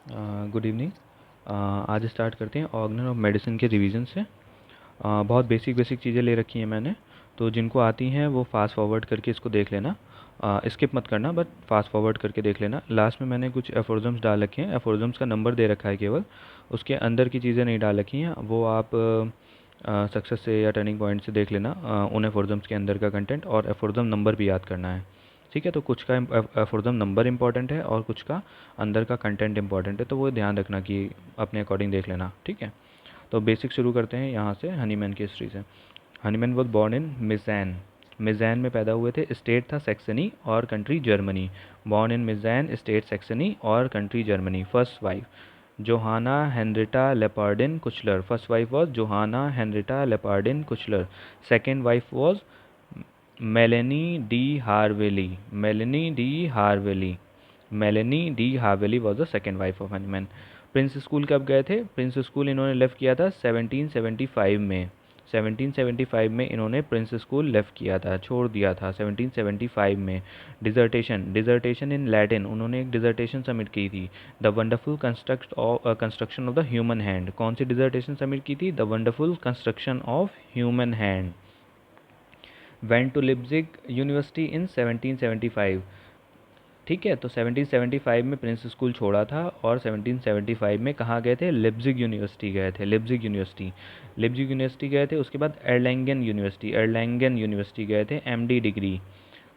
Good evening. आज start करते हैं ऑर्गेनल ऑफ मेडिसिन के रिवीजन से। बहुत बेसिक बेसिक चीज़ें ले रखी हैं मैंने, तो जिनको आती हैं वो फास्ट फॉरवर्ड करके इसको देख लेना। स्किप मत करना, बट फास्ट फॉरवर्ड करके देख लेना। लास्ट में मैंने कुछ एफोरिज्म्स डाल रखे हैं, एफोरिज्म्स का नंबर दे रखा है केवल, उसके अंदर की चीज़ें नहीं डाल रखी हैं। वो आप सक्सेस से या टर्निंग पॉइंट से देख लेना उन एफोरिज्म्स के अंदर का कंटेंट, और एफोरिज्म नंबर भी याद करना है। ठीक है, तो कुछ का एफोरिज्म नंबर इंपॉर्टेंट है और कुछ का अंदर का कंटेंट इंपॉर्टेंट है, तो वो ध्यान रखना कि अपने अकॉर्डिंग देख लेना। ठीक है, तो बेसिक शुरू करते हैं यहाँ से हनीमैन की हिस्ट्री से। Hahnemann was born in Meissen. Meissen में पैदा हुए थे। स्टेट था सैक्सनी और country Germany. Born in Meissen, state Saxony और country Germany. First wife Johanna Henriette Leopoldine Kuchler. First wife was Johanna Henriette Leopoldine Kuchler. Second wife was Melanie de Hervilly. Melanie de Hervilly. Melanie de Hervilly was the second wife of Hahnemann. Prince school कब गए थे? Prince school इन्होंने left किया था 1775 में। 1775 में इन्होंने Prince school left किया था, छोड़ दिया था 1775 में। डिज़र्टेशन, डिज़र्टेशन इन लैटिन, उन्होंने एक डिज़र्टेशन सबमिट की थी, the wonderful construction of the human hand. कौन सी डिज़र्टेशन सबमिट की थी? The wonderful construction of human hand. Went to Leipzig university in 1775। ठीक है, तो 1775 में प्रिंस स्कूल छोड़ा था और 1775 में कहाँ गए थे? लिप्जिग यूनिवर्सिटी गए थे। लिप्जिग यूनिवर्सिटी, लिप्जिग यूनिवर्सिटी गए थे। उसके बाद एर्लैंगन यूनिवर्सिटी, एर्लैंगन यूनिवर्सिटी गए थे। एमडी डिग्री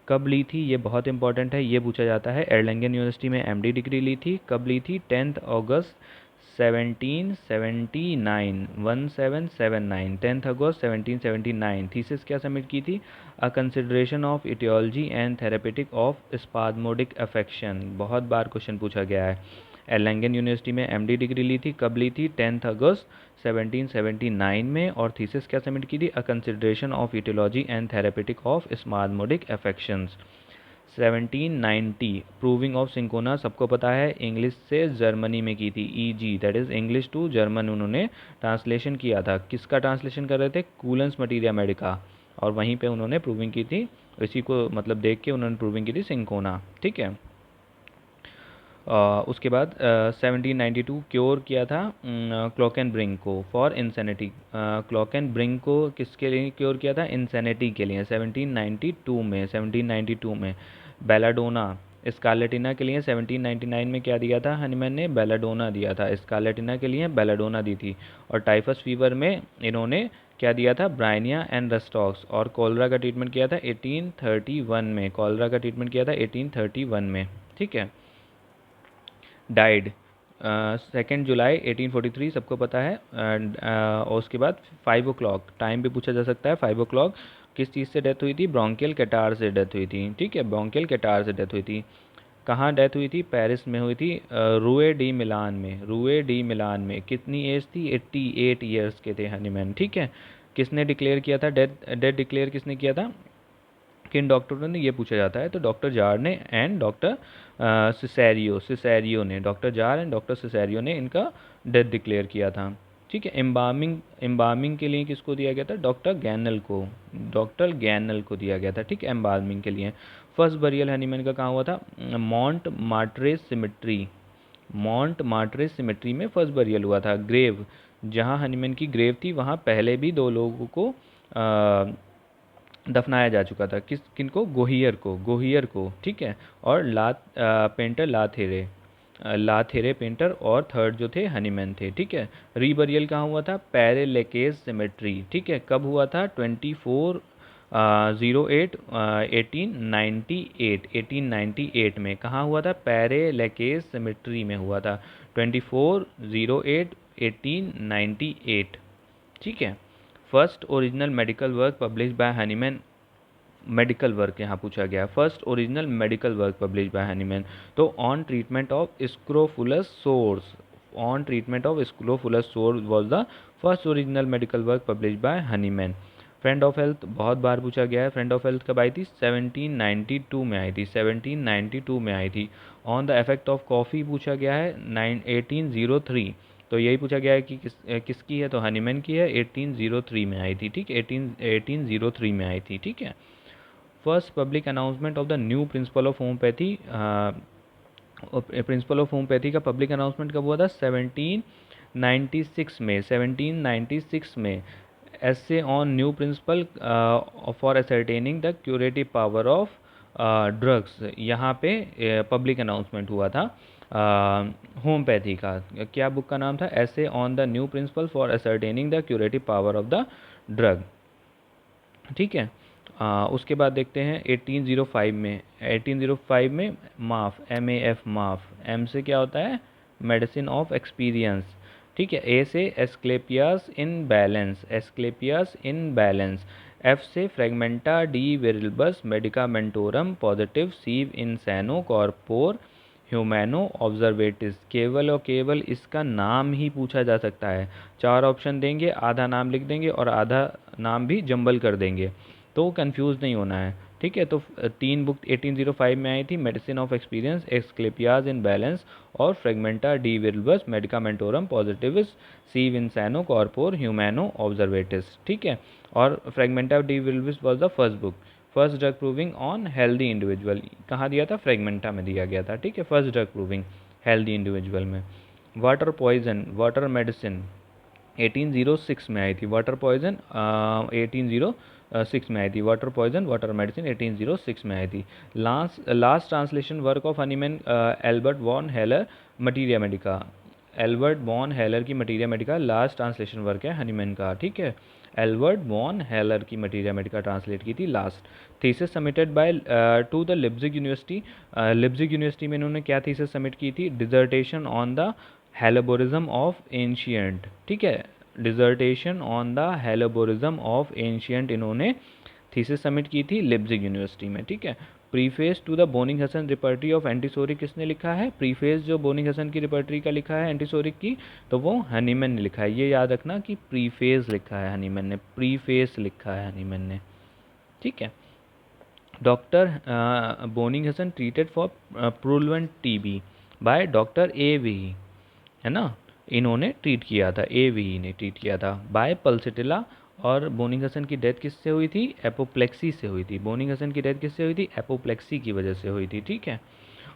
कब ली थी? ये बहुत इंपॉर्टेंट है, ये पूछा जाता है। एर्लैंगन यूनिवर्सिटी में एमडी डिग्री ली थी। कब ली थी? 10 अगस्त 1779, 1779, 10 अगस्त 1779। थीसिस क्या सबमिट की थी? A consideration of aetiology and therapeutic of spasmodic affection. बहुत बार क्वेश्चन पूछा गया है। एर्लैंगन यूनिवर्सिटी में एमडी डिग्री ली थी। कब ली थी? 10 अगस्त 1779 में। और थीसिस क्या सबमिट की थी? A consideration of aetiology and therapeutic of spasmodic affections. 1790 proving of cinchona, सबको पता है, इंग्लिश से जर्मनी में की थी। Easy, that is English to German, उन्होंने ट्रांसलेशन किया था। किसका ट्रांसलेशन कर रहे थे? कूलेंस मटीरिया मेडिका, और वहीं पे उन्होंने प्रूविंग की थी। इसी को मतलब देख के उन्होंने प्रूविंग की थी सिंकोना। ठीक है, उसके बाद 1792 क्योर किया था क्लॉक एंड ब्रिंग को for insanity. Clock and bring को किसके लिए क्योर किया था? इंसैनिटी के लिए, 1792 में। 1792 में बेलाडोना स्कारलेटिना के लिए 1799 में क्या दिया था? हनीमैन ने बेलाडोना दिया था। स्कारलेटिना के लिए बेलाडोना दी थी। और टाइफस फीवर में इन्होंने क्या दिया था? Bryonia and rhus tox. और कॉलरा का ट्रीटमेंट किया था 1831 में। कॉलरा का ट्रीटमेंट किया था 1831 में। ठीक है, डाइड 2 जुलाई 1843, सबको पता है। और उसके बाद 5 o'clock, टाइम भी पूछा जा सकता है। 5 o'clock किस चीज़ से डेथ हुई थी? ब्रोंकियल कैटार से डेथ हुई थी। ठीक है, ब्रोंकियल कैटार से डेथ हुई थी। कहाँ डेथ हुई थी? पेरिस में हुई थी, रूए डी मिलान में। रूए डी मिलान में। कितनी एज थी? 88 ईयर्स के थे हनीमैन। ठीक है, किसने डिक्लेयर किया था डेथ? डेथ डिक्लेयर किसने किया था? किन डॉक्टरों ने? ये पूछा जाता है। तो डॉक्टर जार ने एंड डॉक्टर सिसैरियो ने, डॉक्टर जार एंड डॉक्टर सिसैरियो ने इनका डेथ डिक्लेयर किया था। ठीक है, एम्बार्मिंग, एम्बार्मिंग के लिए किसको दिया गया था? डॉक्टर गैनल को, डॉक्टर गैनल को दिया गया था। ठीक है, एम्बार्मिंग के लिए। फर्स्ट बरियल हनीमैन का कहाँ हुआ था? मॉन्ट मार्ट्रेस सिमेट्री, मॉन्ट मार्ट्रेस सिमेट्री में फर्स्ट बरियल हुआ था। ग्रेव, जहाँ हनीमैन की ग्रेव थी वहाँ पहले भी 2 लोगों को दफनाया जा चुका था। किस किनको? गोहियर को, गोहियर को। ठीक है, और पेंटर लाथेरे, लाथेरे पेंटर, और थर्ड जो थे हनीमैन थे। ठीक है, रीबरियल कहाँ हुआ था? पैरेलेकेस सिमेट्री। ठीक है, कब हुआ था? 24/08 1898, 1898 में। कहाँ हुआ था? पैरेलेकेस सिमेट्री में हुआ था, 24/08 1898। ठीक है, first original medical work publish by Hahnemann. Medical work यहाँ पूछा गया, first original medical work publish by Hahnemann. तो on treatment of scrofulous sores, on treatment of scrofulous sores was the first original medical work publish by Hahnemann. Friend of health बहुत बार पूछा गया है। Friend of health कब आई थी? 1792 में आई थी, 1792 में आई थी। On the effect of coffee पूछा गया है 1803। तो यही पूछा गया है कि किसकी है? तो हनीमैन की है, 1803 में आई थी। ठीक, 1803 में आई थी। ठीक है, first public announcement of the new principle of homeopathy principle of homeopathy का पब्लिक अनाउंसमेंट कब हुआ था? 1796 में, 1796 में। essay on new principle for ascertaining the curative power of drugs, यहाँ पे पब्लिक अनाउंसमेंट हुआ था होम्योपैथी का। क्या बुक का नाम था? essay on the new principle for ascertaining the curative power of the drug। ठीक है। उसके बाद देखते हैं 1805 में। 1805 में माफ, MAF, माफ, M से क्या होता है? Medicine of experience. ठीक है। A से Aesculapius in balance, Aesculapius in balance. F से फ्रेगमेंटा डी विरिल्बस मेडिकामेंटोरम पॉजिटिव सीव इन सैनो कॉर्पोर ह्यूमैनो ऑब्जर्वेटिस। केवल और केवल इसका नाम ही पूछा जा सकता है। 4 ऑप्शन देंगे, आधा नाम लिख देंगे और आधा नाम भी जंबल कर देंगे, तो कंफ्यूज नहीं होना है। ठीक है। तो 3 बुक 1805 में आई थी, medicine of experience, Aesculapius in balance और फ्रेगमेंटा डी विरिल्बस मेडिकामेंटोरम पॉजिटिविस सीव इंसैनो कॉर्पोर ह्यूमैनो ऑब्जर्वेटिस। ठीक है। और fragmenta de viribus was the first book, first drug proving on healthy individual. कहाँ दिया था? फ्रेगमेंटा में दिया गया था। ठीक है। First drug proving healthy individual में। वाटर पॉइजन, वाटर मेडिसिन 1806 में आई थी। वाटर पॉइजन 1806 में आई थी। वाटर पॉइजन, वाटर मेडिसिन 1806 में आई थी। Last translation work of Hahnemann Albert von Haller materia medica. Albert von Haller की materia medica last translation work है हनीमैन का। ठीक है। एल्बर्ट वॉन हेलर की मटीरिया मेडिका ट्रांसलेट की थी last. Thesis submitted by to the Leipzig university. Leipzig university में इन्होंने क्या थीसिस सबमिट की थी? Dissertation on the helleborism of ancient. ठीक है। Dissertation on the helleborism of ancient इन्होंने थीसिस सबमिट की थी लिप्जिग यूनिवर्सिटी में। ठीक है। Preface to the Boenninghausen repertory of antipsoric किसने लिखा है? प्रीफेस जो बोनिंग हसन की रिपर्टरी का लिखा है एंटीसोरिक की, तो वो हनीमैन ने लिखा है। ये याद रखना कि प्रीफेस लिखा है हनीमैन ने, प्रीफेस लिखा है हनीमैन ने। ठीक है। Doctor Boenninghausen treated for purulent TB by doctor AV, है ना, इन्होंने ट्रीट किया था, AV ने ट्रीट किया था। By pulsatilla. और बोनिंग हसन की डेथ किससे हुई थी? एपोप्लेक्सी से हुई थी। बोनिंग हसन की डेथ किससे हुई थी? एपोप्लेक्सी की वजह से हुई थी। ठीक है।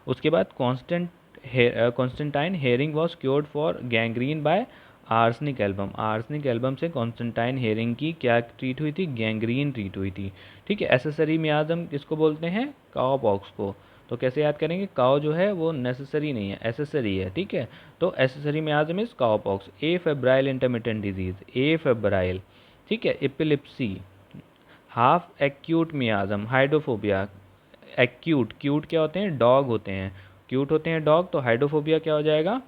उसके बाद Constantine Hering was cured for gangrene by arsenic album. Arsenic album से कॉन्स्टेंटाइन हेरिंग की क्या ट्रीट हुई थी? गैंग्रीन ट्रीट हुई थी। ठीक है। एसेसरी मियाज़म किसको बोलते हैं? काओपॉक्स को। तो कैसे याद करेंगे? काओ जो है वो नेसेसरी नहीं है, एसेसरी है। ठीक है। तो accessory miasm is cowpox. A febrile intermittent disease, a febrile. ठीक है। Epilepsy. Half acute miasm, hydrophobia. Acute, cute क्या होते हैं? डॉग होते हैं, क्यूट होते हैं डॉग, तो हाइड्रोफोबिया क्या हो जाएगा?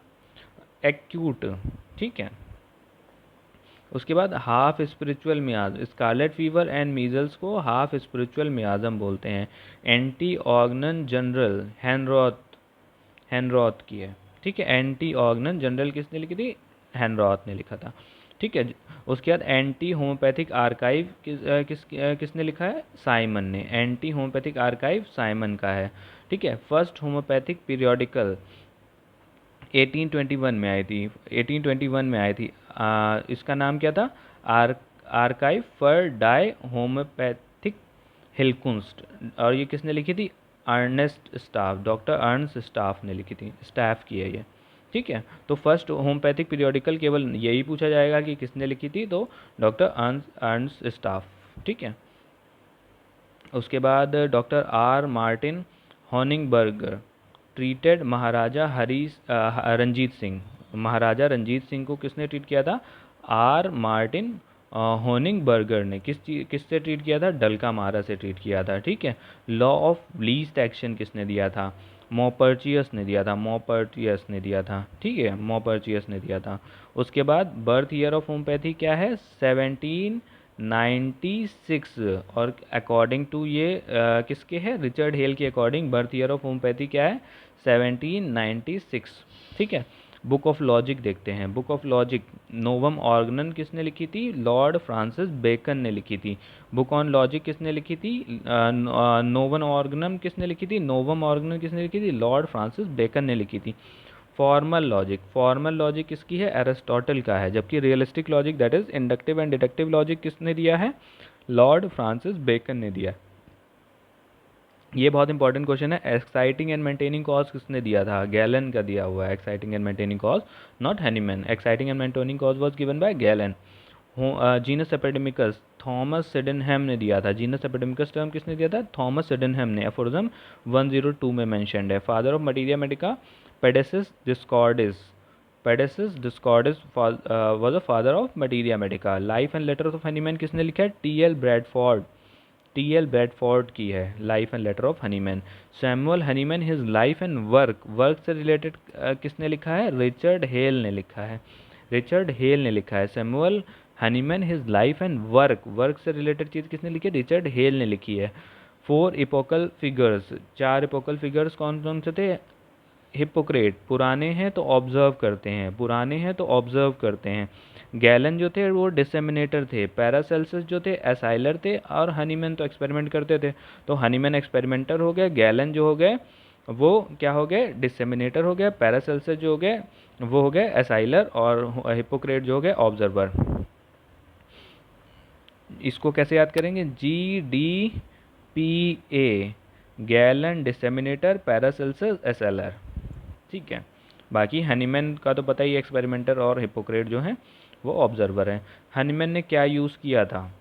एक्यूट। ठीक है। उसके बाद half spiritual miasm, scarlet fever and measles को हाफ स्पिरिचुअल मियाजम बोलते हैं। एंटी ऑर्गनन जनरल हेनरॉथ, हेनरॉथ की है। ठीक है। एंटी ऑर्गनन जनरल किसने लिखी थी? हेनरॉथ ने लिखा था। ठीक है। उसके बाद एंटी होम्योपैथिक आर्काइव किसने लिखा है? साइमन ने। एंटी होम्योपैथिक आर्काइव साइमन का है। ठीक है। फर्स्ट होम्योपैथिक पीरियोडिकल 1821 में आई थी, 1821 में आई थी। इसका नाम क्या था? Archive for die homoeopathic heilkunst. और ये किसने लिखी थी? Ernest Stapf, doctor Ernst Stapf ने लिखी थी, स्टाफ की है ये। ठीक है। तो फर्स्ट होम्योपैथिक पीरियोडिकल केवल यही पूछा जाएगा कि किसने लिखी थी, तो डॉक्टर अर्नस्ट स्टाफ। ठीक है। उसके बाद डॉक्टर R. मार्टिन हॉनिंगबर्गर ट्रीटेड महाराजा रंजीत सिंह। महाराजा रंजीत सिंह को किसने ट्रीट किया था? R. मार्टिन हॉनिंगबर्गर ने किससे ट्रीट किया था? डल्का मारा से ट्रीट किया था। ठीक है। लॉ ऑफ लीस्ट एक्शन किसने दिया था? मोपर्चियस ने दिया था, मोपर्चियस ने दिया था। ठीक है। मोपर्चियस ने दिया था। उसके बाद बर्थ ईयर ऑफ होम्योपैथी क्या है? 1796। और अकॉर्डिंग टू ये किसके है? रिचर्ड हेल के according birth year of homeopathy क्या है? 1796। ठीक है। बुक ऑफ लॉजिक देखते हैं। बुक ऑफ लॉजिक नोवम ऑर्गनन किसने लिखी थी? लॉर्ड फ्रांसिस बेकन ने लिखी थी। बुक ऑन लॉजिक किसने लिखी थी? नोवन ऑर्गनम किसने लिखी थी? नोवम ऑर्गनम किसने लिखी थी? लॉर्ड फ्रांसिस बेकन ने लिखी थी। फॉर्मल लॉजिक, फॉर्मल लॉजिक किसकी है? एरिस्टोटल का है। जबकि realistic logic that is inductive and deductive logic किसने दिया है? लॉर्ड फ्रांसिस बेकन ने दिया। ये बहुत इंपॉर्टेंट क्वेश्चन है। एक्साइटिंग एंड मेंटेनिंग कॉज किसने दिया था? गैलन का दिया हुआ है exciting and maintaining cause, not Hahnemann. Exciting and maintaining cause was given by gallon. Genus epidemicus Thomas Sydenham ने दिया था। जीनस एपिडेमिकस टर्म किसने दिया था? थॉमस सिडेनहैम ने। एफोरिज्म 102 में मेंशन्ड है। Father of materia medica Pedacius Dioscorides. Pedacius Dioscorides was a father of materia medica. Life and letters of Hahnemann किसने लिखा है? टी.एल. ब्रैडफोर्ड। टी.एल. ब्रैडफोर्ड की है life and letter of Hahnemann. Samuel Hahnemann his life and work, work से related किसने लिखा है? Richard hello ने लिखा है। रिचर्ड हेल ने लिखा है। Samuel Hahnemann his life and work, work से रिलेटेड चीज़ किसने लिखी है? रिचर्ड हेल ने लिखी है। 4 इपोकल फिगर्स, 4 इपोकल फिगर्स कौन कौन से थे? हिपोक्रेट, पुराने हैं तो ऑब्जर्व करते हैं, पुराने हैं तो ऑब्जर्व करते हैं। गैलन जो थे वो डिसेमिनेटर थे। पैरासेल्सस जो थे एसाइलर थे। और हनीमैन तो एक्सपेरिमेंट करते थे। तो हनीमैन एक्सपेरिमेंटर हो गए, गैलन जो हो गए वो क्या हो गए? डिसेमिनेटर हो गए। पैरासेल्सस जो हो गए वो हो गए एसाइलर। और हिपोक्रेट जो हो गए ऑब्जर्वर। इसको कैसे याद करेंगे? GDPA, गैलन डिसेमिनेटर पैरासेल्सस एसाइलर। ठीक है। बाकी हनीमैन का तो पता ही, एक्सपेरिमेंटर, और हिपोक्रेट जो हैं वो ऑब्जर्वर हैं। हनीमैन ने क्या यूज़ किया था?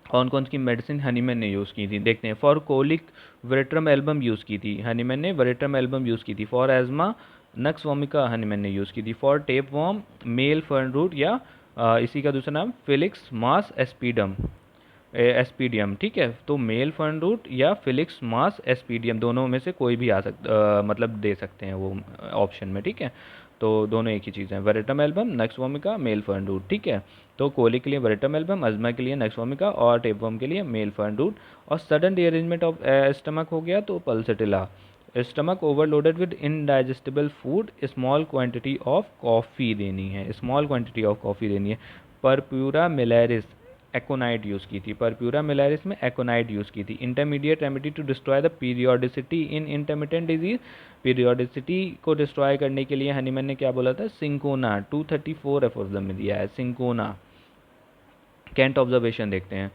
कौन कौन सी मेडिसिन हनीमैन ने यूज़ की थी देखते हैं। For colic veratrum album use की थी हनीमैन ने, वेरेट्रम एल्बम यूज़ की थी। For asthma nux vomica Hahnemann ने यूज़ की थी। For tapeworm male fern root, या इसी का दूसरा नाम फिलिक्स मास एस्पीडम, एस्पीडियम। ठीक है। तो मेल फर्न रूट या फिलिक्स मास एस्पीडियम, दोनों में से कोई भी आ सकता, मतलब दे सकते हैं वो ऑप्शन में। ठीक है। तो दोनों एक ही चीज़ है। Veratrum album, nux vomica, male fern root. ठीक है। तो कोलिक के लिए वेरेटम एल्बम, अजमा के लिए नक्स वोमिका, और टेपवर्म के लिए मेल फर्न रूट। और सडन रीअरेंजमेंट ऑफ स्टमक हो गया तो pulsatilla. Stomach overloaded with indigestible food, small quantity of coffee देनी है, स्मॉल क्वांटिटी ऑफ कॉफ़ी देनी है। परप्यूरा मिलेरिस एकोनाइट यूज़ की थी। परप्यूरा मिलेरिस में एकोनाइट यूज़ की थी। Intermediate remedy to destroy the periodicity in intermittent disease, periodicity को डिस्ट्रॉय करने के लिए हनीमैन ने क्या बोला था? सिंकोना। 234 एफोर्सम में दिया है सिंकोना। कैंट ऑब्जर्वेशन देखते हैं।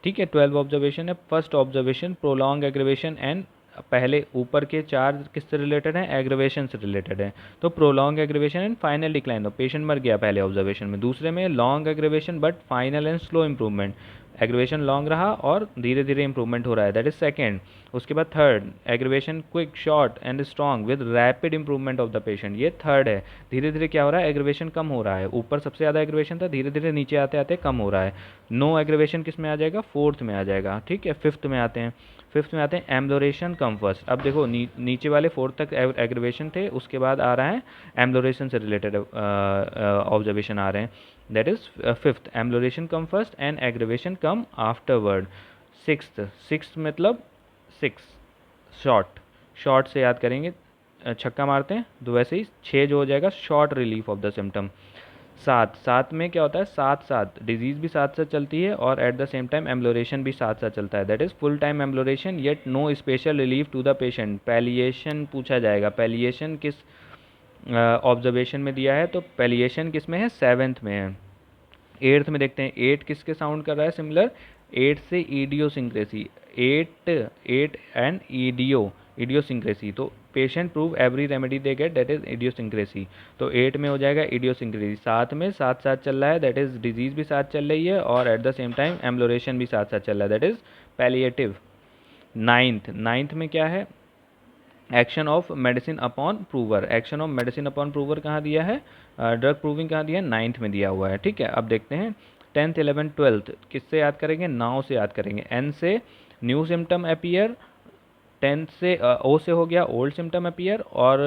ठीक है। 12 ऑब्जर्वेशन है। First observation prolong aggravation and, पहले ऊपर के 4 किससे रिलेटेड हैं? एग्रीवेशन से रिलेटेड है। तो prolong aggravation and final decline, तो पेशेंट मर गया पहले ऑब्जर्वेशन में। दूसरे में long aggravation but final and slow improvement, aggravation long रहा और धीरे धीरे इंप्रूवमेंट हो रहा है, दैट इज सेकेंड। उसके बाद third aggravation quick short and strong with rapid improvement of the patient, ये थर्ड है। धीरे धीरे क्या हो रहा है? एग्रीवेशन कम हो रहा है। ऊपर सबसे ज़्यादा एग्रीवेशन था, धीरे धीरे नीचे आते आते कम हो रहा है। नो एग्रीवेशन किस में आ जाएगा? फोर्थ में आ जाएगा। ठीक है। फिफ्थ में आते हैं। फिफ्थ में आते हैं एम्ब्लोरेशन कम फर्स्ट। अब देखो नीचे वाले फोर्थ तक एग्रीवेशन थे, उसके बाद आ रहा है एम्ब्लोरेशन से रिलेटेड ऑब्जर्वेशन आ रहे हैं, that is fifth. Amelioration come first and aggravation come afterward. Sixth, sixth मतलब 6 शॉर्ट, शॉर्ट से याद करेंगे, छक्का मारते हैं तो वैसे ही 6 जो हो जाएगा short relief of the symptom. साथ, साथ में क्या होता है? साथ साथ डिजीज़ भी साथ साथ चलती है और at the same time amelioration भी साथ साथ चलता है, that is full time amelioration yet no special relief to the patient. Palliation पूछा जाएगा। पैलिएशन किस ऑब्जर्वेशन में दिया है? तो पैलिएशन किस में है? 7th में है। 8th में देखते हैं। 8 किसके साउंड कर रहा है? सिमिलर 8 से ईडियोसिंक्रेसी, 8 8 एंड ईडियोसिंक्रेसी। तो patient prove every remedy they get, that is idiosyncrasy. तो 8 में हो जाएगा ईडियोसिंक्रेसी। 7 में साथ साथ चल रहा है, दैट इज डिजीज भी साथ चल रही है और at the same time amelioration भी साथ साथ चल रहा है, that is palliative. 9th, 9th में क्या है? Action of medicine upon prover. Action of medicine upon prover कहाँ दिया है? ड्रग प्रूविंग कहाँ दिया है? 9th में दिया हुआ है। ठीक है। अब देखते हैं 10th 11th 12th किससे याद करेंगे? नाउ से याद करेंगे। एन से न्यू सिम्टम अपीयर, 10th से ओ से हो गया ओल्ड सिम्टम अपीयर, और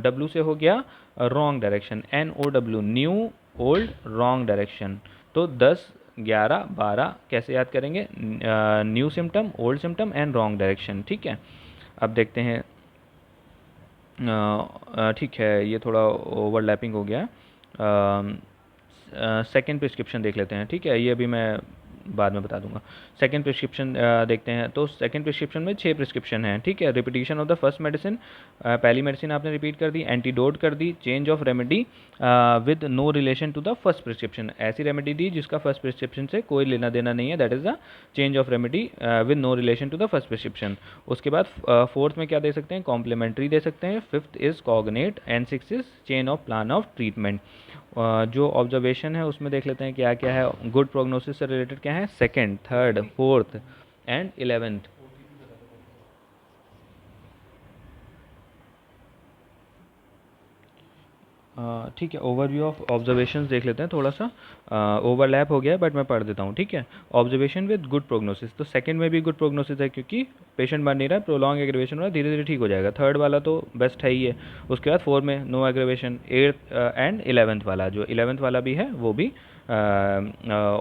डब्ल्यू से हो गया wrong direction, NOW, new old wrong direction. तो 10 11 12 कैसे याद करेंगे? New symptom, old symptom and wrong direction. ठीक है। अब देखते हैं, ठीक है, ये थोड़ा ओवरलैपिंग हो गया। सेकंड प्रिस्क्रिप्शन देख लेते हैं। ठीक है। ये अभी मैं बाद में बता दूंगा। सेकंड प्रिस्क्रिप्शन देखते हैं। तो सेकंड प्रिस्क्रिप्शन में 6 प्रिस्क्रिप्शन हैं, ठीक है। Repetition of the first medicine, पहली मेडिसिन आपने रिपीट कर दी, एंटीडोट कर दी, change of remedy with no relation to the first prescription, ऐसी रेमेडी दी जिसका फर्स्ट प्रिस्क्रिप्शन से कोई लेना देना नहीं है, that is the change of remedy with no relation to the first prescription. उसके बाद फोर्थ में क्या दे सकते हैं, कॉम्प्लीमेंट्री दे सकते हैं, fifth is cognate, and six is chain of plan of treatment. जो ऑब्जर्वेशन है उसमें देख लेते हैं क्या क्या है। गुड प्रोग्नोसिस से रिलेटेड क्या है, second, third, fourth and 11th। ठीक है, ओवरव्यू ऑफ ऑब्जर्वेशंस देख लेते हैं। थोड़ा सा ओवरलैप हो गया है बट मैं पढ़ देता हूँ, ठीक है। ऑब्जर्वेशन विद गुड प्रोग्नोसिस, तो सेकंड में भी गुड प्रोग्नोसिस है क्योंकि पेशेंट मर नहीं रहा है, प्रोलॉन्ग एग्रीवेशन हो रहा है, धीरे धीरे ठीक हो जाएगा। थर्ड वाला तो बेस्ट है ही है। उसके बाद फोर्थ में no aggravation, eighth and 11th वाला, जो 11th वाला भी है वो भी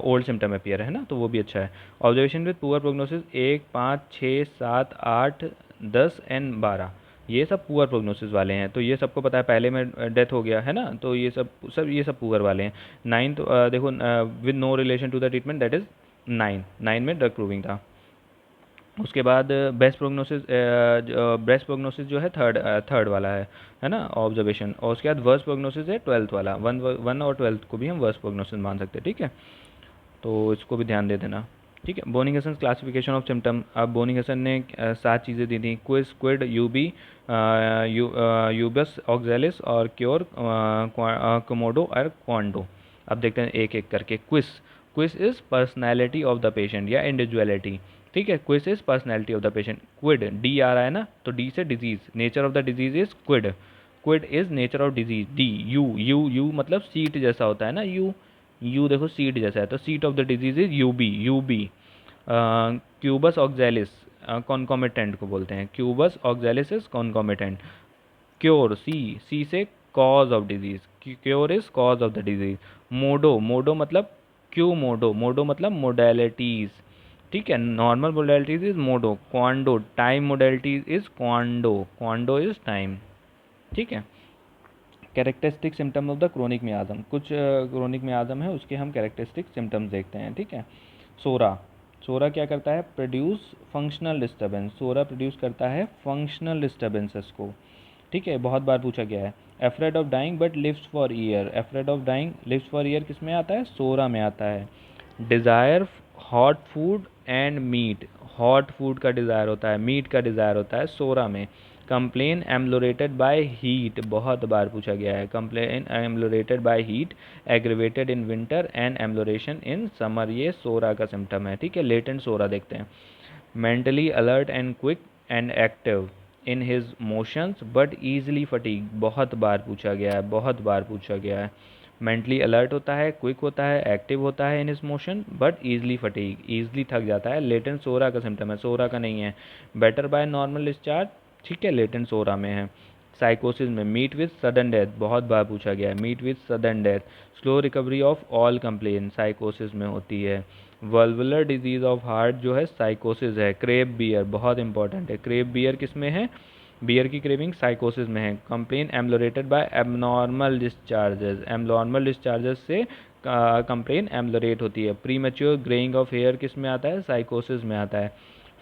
ओल्ड सिम्टम अपीयर है ना, तो वो भी अच्छा है। Observation with poor prognosis 1, 5, 6, 7, 8, 10 and 12, ये सब पुअर प्रोग्नोसिस वाले हैं। तो ये सबको पता है, पहले में डेथ हो गया है ना, तो ये सब पुअर वाले हैं। 9th देखो, with no relation to the treatment, that is 9 में ड्रग प्रूविंग था। उसके बाद बेस्ट प्रोग्नोसिस जो है थर्ड वाला है ना, ऑब्जर्वेशन। और उसके बाद वर्स्ट प्रोग्नोसिस है 12th वाला, 1 और 12th को भी हम वर्स्ट प्रोग्नोसिस मान सकते हैं, ठीक है। तो इसको भी ध्यान दे देना, ठीक है। बोनिंग क्लासिफिकेशन ऑफ सिम्टम, अब बोनिंग ने 7 चीज़ें दी थी, quis, quid, ubi, quibus auxiliis और क्योर, कोमोडो और क्वांडो। अब देखते हैं एक एक करके। Quis, quis is personality of the patient या इंडिविजुअलिटी, ठीक है। Quis is personality of the patient. Quid, D आ रहा है ना, तो डी से disease, nature of the disease is quid, quid is nature of disease. D, you you you मतलब सीट जैसा होता है ना, यू देखो सीट जैसा है, तो seat of the disease is ubi. Quibus auxiliis concomitant को बोलते हैं, quibus auxiliis is concomitant. Cur, C से cause of disease, cur is cause of the disease. Modo मतलब मोडो मतलब मोडेलिटीज, ठीक है। Normal modalities is modo. Quando, time modalities is quando is time, ठीक है। Characteristic symptom of the chronic miasm, कुछ chronic मियाज़म है उसके हम कैरेक्टरिस्टिक सिम्टम्स देखते हैं, ठीक है। सोरा क्या करता है, प्रोड्यूस फंक्शनल डिस्टर्बेंस, सोरा प्रोड्यूस करता है फंक्शनल डिस्टर्बेंसेस को, ठीक है, बहुत बार पूछा गया है। Afraid of dying but lives for year, afraid of dying lives for year किस में आता है, सोरा में आता है। Desire hot food and meat, hot food का डिज़ायर होता है, मीट का डिज़ायर होता है सोरा में। कंप्लेन एम्लोरेटेड बाय हीट, बहुत बार पूछा गया है, complain ameliorated by heat, aggravated in winter and amelioration in summer, ये सोरा का सिम्टम है, ठीक है। लेटेंट सोरा देखते हैं। Mentally alert and quick and active in his motions but easily fatigue, बहुत बार पूछा गया है। मेंटली अलर्ट होता है, क्विक होता है, एक्टिव होता है in his motion but easily fatigue, easily थक जाता है। लेटेंट सोरा का सिम्टम है, सोरा का नहीं है। बेटर बाय नॉर्मल डिस्चार्ज, ठीक है, लेटेंट सोरा में है। साइकोसिस में मीट विद सडन डेथ, बहुत बार पूछा गया है, meet with sudden death. Slow recovery of all complain sycosis में होती है। वल्वुलर डिजीज ऑफ हार्ट जो है साइकोसिस है। क्रेब बियर बहुत इंपॉर्टेंट है, क्रेब बियर किस में है, बियर की क्रेविंग साइकोसिस में है। Complain ameliorated by abnormal discharges से कंप्लेन एम्लोरेट होती है। Premature greying of hair किस में आता है, साइकोसिस में आता है।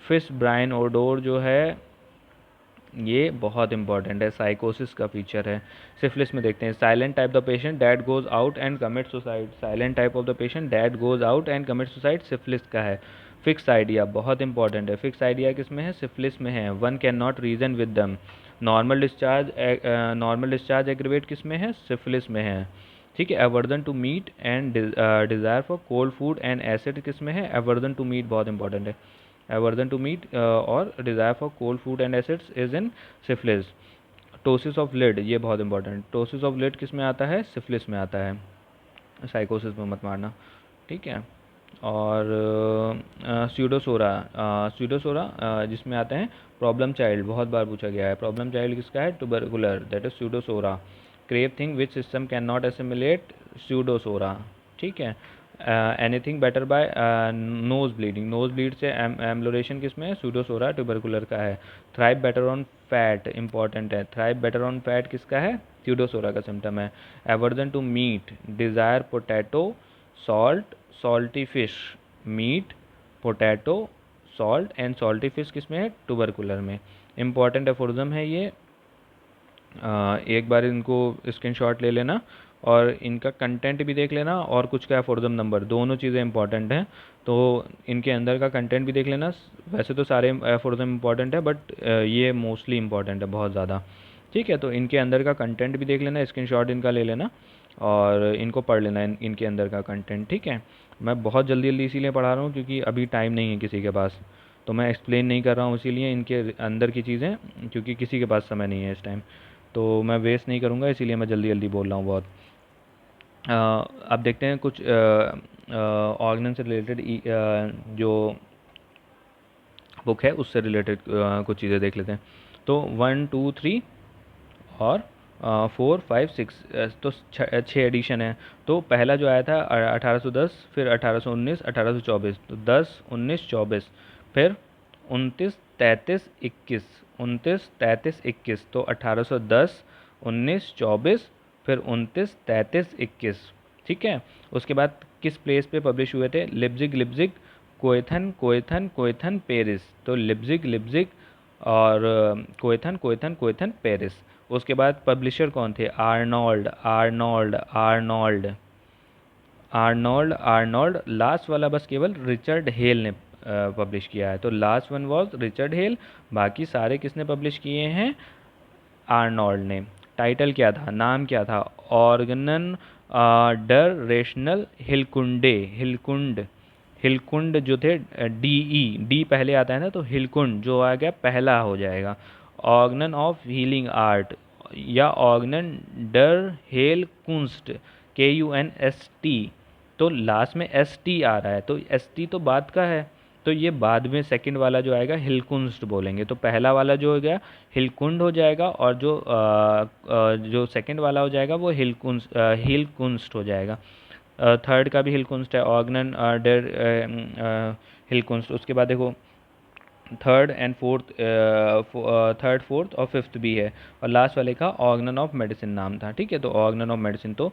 फिश ब्राइन ओडोर जो है ये बहुत इंपॉर्टेंट है, साइकोसिस का फीचर है। सिफिलिस में देखते हैं, silent type the patient that goes out and commit suicide, silent type of the patient that goes out and commit suicide syphilis का है। फिक्स आइडिया बहुत इंपॉर्टेंट है, फिक्स आइडिया किस में है, सिफिलिस में है। One can not reason with them. Normal discharge aggravate किस में है, सिफिलिस में है, ठीक है। Aversion to meat and desire for cold food and acid किस में है, एवर्जन टू मीट बहुत इंपॉर्टेंट है। एवर्जन टू मीट और desire for cold food and acids is in syphilis. Ptosis of lid, ये बहुत इंपॉर्टेंट, टोसिस ऑफ लिड किस में आता है, सिफिलिस में आता है, साइकोसिस में मत मारना, ठीक है। और स्यूडोसोरा जिसमें आते हैं प्रॉब्लम चाइल्ड, बहुत बार पूछा गया है। प्रॉब्लम चाइल्ड किसका है, tubercular, that is pseudopsora. Crave thing which system can not assimilate, pseudopsora, ठीक है। Anything better by nose bleeding, nose bleed से एम्लोरेशन किस में है, स्यूडोसोरा ट्यूबरकुलर का है। Thrive better on fat important है, थ्राइव बेटर ऑन फैट किसका है, स्यूडोसोरा का सिम्टम है। Aversion to meat, desire potato, salty fish, meat, potato, salt and salty fish किस में है? ट्यूबरकुलर में। इम्पॉर्टेंट एफोरिज्म है ये, एक बार इनको स्क्रीनशॉट ले लेना और इनका कंटेंट भी देख लेना और कुछ का एफोरिज्म नंबर, दोनों चीज़ें इंपॉर्टेंट हैं। तो इनके अंदर का कंटेंट भी देख लेना। वैसे तो सारे एफोरिज्म इंपॉर्टेंट है बट ये मोस्टली इंपॉर्टेंट है, बहुत ज़्यादा। ठीक है, तो इनके अंदर का कंटेंट भी देख लेना, स्क्रीनशॉट इनका ले लेना और इनको पढ़ लेना, इनके अंदर का कंटेंट। ठीक है, मैं बहुत जल्दी जल्दी इसीलिए पढ़ा रहा हूँ क्योंकि अभी टाइम नहीं है किसी के पास, तो मैं एक्सप्लेन नहीं कर रहा हूँ इसीलिए इनके अंदर की चीज़ें, क्योंकि किसी के पास समय नहीं है इस टाइम, तो मैं वेस्ट नहीं करूँगा, इसीलिए मैं जल्दी जल्दी बोल रहा हूँ बहुत। अब देखते हैं कुछ ऑर्गेनन से रिलेटेड जो बुक है उससे रिलेटेड कुछ चीज़ें देख लेते हैं। तो 1 2 3 और 4 5 6, तो 6 एडिशन है। तो पहला जो आया था 1810, फिर 1819, 1824, तो 10 19 24, फिर 29 33 21, 29 33 21, तो 1810 19 24, फिर 29 33 21। ठीक है, उसके बाद किस प्लेस पे पब्लिश हुए थे? लिप्जिग लिप्जिग, कोएथन कोएथन कोएथन पेरिस, तो लिप्जिग लिप्जिग और कोएथन कोएथन कोएथन पेरिस। उसके बाद पब्लिशर कौन थे? Arnold Arnold Arnold Arnold Arnold. Last वाला बस केवल रिचर्ड हेल ने पब्लिश किया है, तो last one was Richard hello, बाकी सारे किसने पब्लिश किए हैं? आर्नोल्ड ने। टाइटल क्या था, नाम क्या था? ऑर्गनन डर रेशनल हिलकुंडे, हिलकुंड, हिलकुंड जो थे, डी पहले आता है ना, तो हिलकुंड जो आ गया पहला हो जाएगा। ऑर्गनन ऑफ हीलिंग आर्ट या ऑर्गनन डर हेल कुंस्ट, KUNST, तो लास्ट में ST आ रहा है, तो ST तो बाद का है, तो ये बाद में सेकंड वाला जो आएगा हिलकुंस्ट बोलेंगे, तो पहला वाला जो हो गया हिलकुंड हो जाएगा और जो सेकंड वाला हो जाएगा वो हिलकुंस्ट हो जाएगा। थर्ड का भी हिलकुंस्ट है, ऑर्गनन डर हिलकुंस्ट। उसके बाद देखो third and fourth, third fourth और फिफ्थ भी है, और लास्ट वाले का ऑर्गनन ऑफ मेडिसिन नाम था। ठीक है, तो ऑर्गनन ऑफ मेडिसिन, तो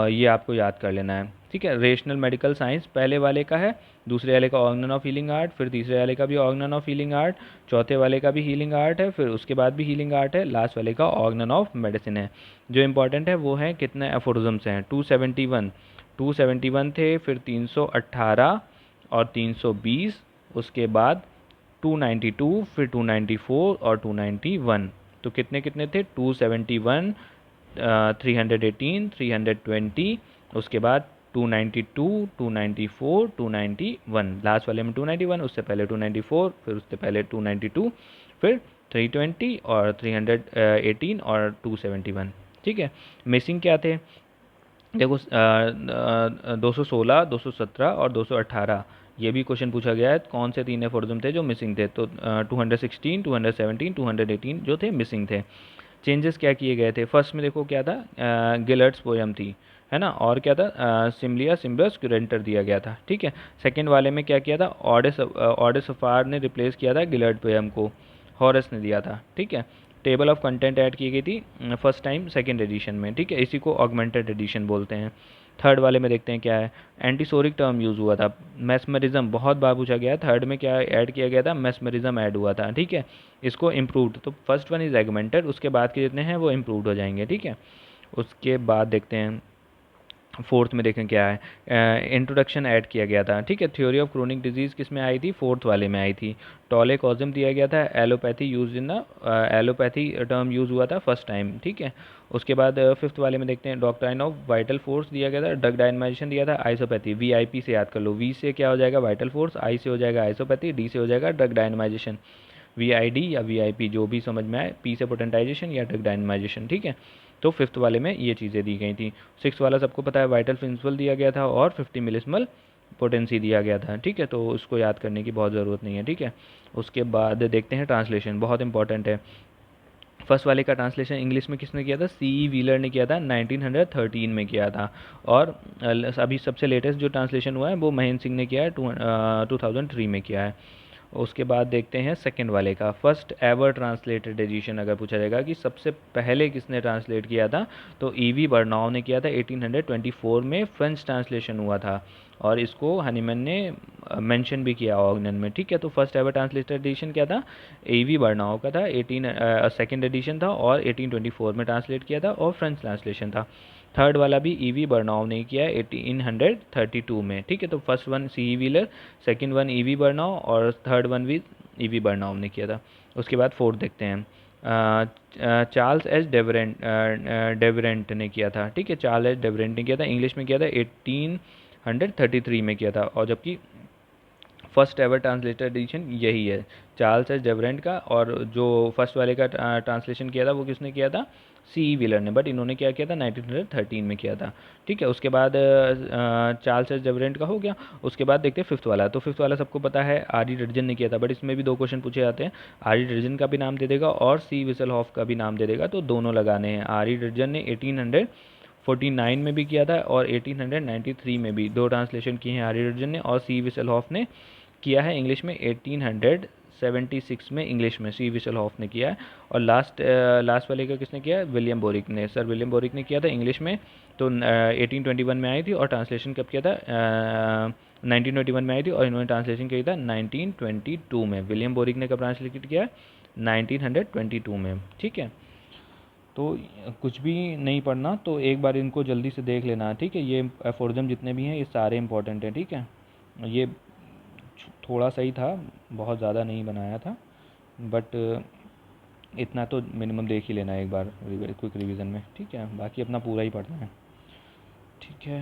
ये आपको याद कर लेना है। ठीक है, रेशनल मेडिकल साइंस पहले वाले का है, दूसरे वाले का ऑर्गनन ऑफ हीलिंग आर्ट, फिर तीसरे वाले का भी ऑर्गनन ऑफ हीलिंग आर्ट, चौथे वाले का भी हीलिंग आर्ट है, फिर उसके बाद भी हीलिंग आर्ट है, लास्ट वाले का ऑर्गनन ऑफ मेडिसिन है। जो इंपॉर्टेंट है वो है कितने एफोरिज्म्स हैं? 271, 271 थे, फिर 318 और 320, उसके बाद 292, फिर 294 और 291, तो कितने कितने थे? 271, 318, 320, उसके बाद 292, 294, 291, लास्ट वाले में 291, उससे पहले 294, फिर उससे पहले 292, फिर 320 और 318 और 271। ठीक है, मिसिंग क्या थे? देखो 216, 217 और 218, ये भी क्वेश्चन पूछा गया है, कौन से तीन एफोरिज्म थे जो मिसिंग थे? तो 216, 217, 218 जो थे मिसिंग थे। चेंजेस क्या किए गए थे? फर्स्ट में देखो क्या था, गिलर्ड्स पोयम थी, है ना, और क्या था? सिमलिया सिम्बस क्यूरेंटर दिया गया था। ठीक है, सेकंड वाले में क्या किया था? ऑडेस सफार ने रिप्लेस किया था गिलर्ड पोयम को, हॉरस ने दिया था। ठीक है, टेबल ऑफ कंटेंट ऐड की गई थी फर्स्ट टाइम सेकंड एडिशन में। ठीक है, इसी को ऑगमेंटेड एडिशन बोलते हैं। थर्ड वाले में देखते हैं क्या है, एंटीसोरिक टर्म यूज़ हुआ था, मेस्मरिज्म बहुत बार पूछा गया है, थर्ड में क्या ऐड किया गया था? मेस्मरिज्म ऐड हुआ था। ठीक है, इसको इम्प्रूव्ड, तो फर्स्ट वन इज एगमेंटेड, उसके बाद के जितने हैं वो इम्प्रूव्ड हो जाएंगे। ठीक है, उसके बाद देखते हैं फोर्थ में, देखें क्या है, इंट्रोडक्शन ऐड किया गया था। ठीक है, थ्योरी ऑफ क्रोनिक डिजीज़ किस में आई थी? फोर्थ वाले में आई थी। टॉलेकॉजम दिया गया था, allopathy use in the allopathy term use हुआ था फर्स्ट टाइम। ठीक है, उसके बाद फिफ्थ वाले में देखते हैं, डॉक्ट्राइन ऑफ वाइटल फोर्स दिया गया था, ड्रग डायनामाइजेशन दिया था, आइसोपैथी, VIP से याद कर लो, V से क्या हो जाएगा? वाइटल फोर्स, I से हो जाएगा आइसोपैथी, D से हो जाएगा ड्रग डायनामाइजेशन, VID या VIP जो भी समझ में आए, P से पोटेंटाइजेशन या ड्रग डायनामाइजेशन। ठीक है, तो फिफ्थ वाले में ये चीज़ें दी गई थी। सिक्स वाला सबको पता है, वाइटल प्रिंसिपल दिया गया था और 50 मिलिस्मल पोटेंसी दिया गया था। ठीक है, तो उसको याद करने की बहुत ज़रूरत नहीं है। ठीक है, उसके बाद देखते हैं ट्रांसलेशन, बहुत इंपॉर्टेंट है। फर्स्ट वाले का ट्रांसलेशन इंग्लिश में किसने किया था? CE व्हीलर ने किया था, 1913 में किया था। और अभी सबसे लेटेस्ट जो ट्रांसलेशन हुआ है वो महेंद्र सिंह ने किया है, 2003 में किया है। उसके बाद देखते हैं सेकंड वाले का, फर्स्ट एवर ट्रांसलेटेड एडिशन अगर पूछा जाएगा कि सबसे पहले किसने ट्रांसलेट किया था, तो EV बर्नॉव ने किया था, 1824 में फ्रेंच ट्रांसलेशन हुआ था। और इसको हनीमैन ने मेंशन भी किया ऑगनन में, ठीक है। तो फर्स्ट एवर ट्रांसलेटेड एडिशन क्या था, एवी बर्नाओ का था, सेकेंड एडिशन था और 1824 में ट्रांसलेट किया था और फ्रेंच ट्रांसलेशन था। थर्ड वाला भी ईवी बर्नाओ ने किया 1832 में, ठीक है। तो फर्स्ट वन सी व्हीलर, सेकेंड वन ईवी बर्नाओ और थर्ड वन भी ईवी बर्नाओ ने किया था। उसके बाद फोर्थ देखते हैं, चार्ल्स एच डेवरेंट ने किया था, ठीक है। चार्ल्स एच डेवरेंट ने किया था, इंग्लिश में किया था 1833 में किया था। और जबकि फर्स्ट एवर ट्रांसलेटेड एडिशन यही है, चार्ल्स एच डेवरेंट का। और जो फर्स्ट वाले का ट्रांसलेशन किया था वो किसने किया था, सी व्हीलर ने, बट इन्होंने क्या किया था 1913 में किया था, ठीक है। उसके बाद चार्ल्स एच डेवरेंट का हो गया। उसके बाद देखते हैं फिफ्थ वाला। तो फिफ्थ वाला सबको पता है आर ई डर्जन ने किया था, बट इसमें भी दो क्वेश्चन पूछे जाते हैं, आर ई डर्जन का भी नाम दे देगा और सी विसलहॉफ का भी नाम दे देगा, तो दोनों लगाने हैं। आर ई डर्जन ने 1849 में भी किया था और 1893 में भी, दो ट्रांसलेशन किए हैं आर ई डर्जन ने, और सी विसलहॉफ ने किया है इंग्लिश में 1876 में, इंग्लिश में सी विसलहॉफ ने किया है। और लास्ट वाले का किसने किया है, विलियम बोरिक ने, सर विलियम बोरिक ने किया था इंग्लिश में। तो 1821 में आई थी और ट्रांसलेशन कब किया था, 1921 में आई थी और इन्होंने ट्रांसलेशन किया था 1922 में। विलियम बोरिक ने कब ट्रांसलेट किया है, 1922 में, ठीक है। तो कुछ भी नहीं पढ़ना, तो एक बार इनको जल्दी से देख लेना, ठीक है। ये एफोरिज्म जितने भी हैं ये सारे इंपॉर्टेंट हैं, ठीक है। ये थोड़ा सही था, बहुत ज़्यादा नहीं बनाया था, बट इतना तो मिनिमम देख ही लेना एक बार क्विक रिवीजन में, ठीक है। बाकी अपना पूरा ही पढ़ना है, ठीक है।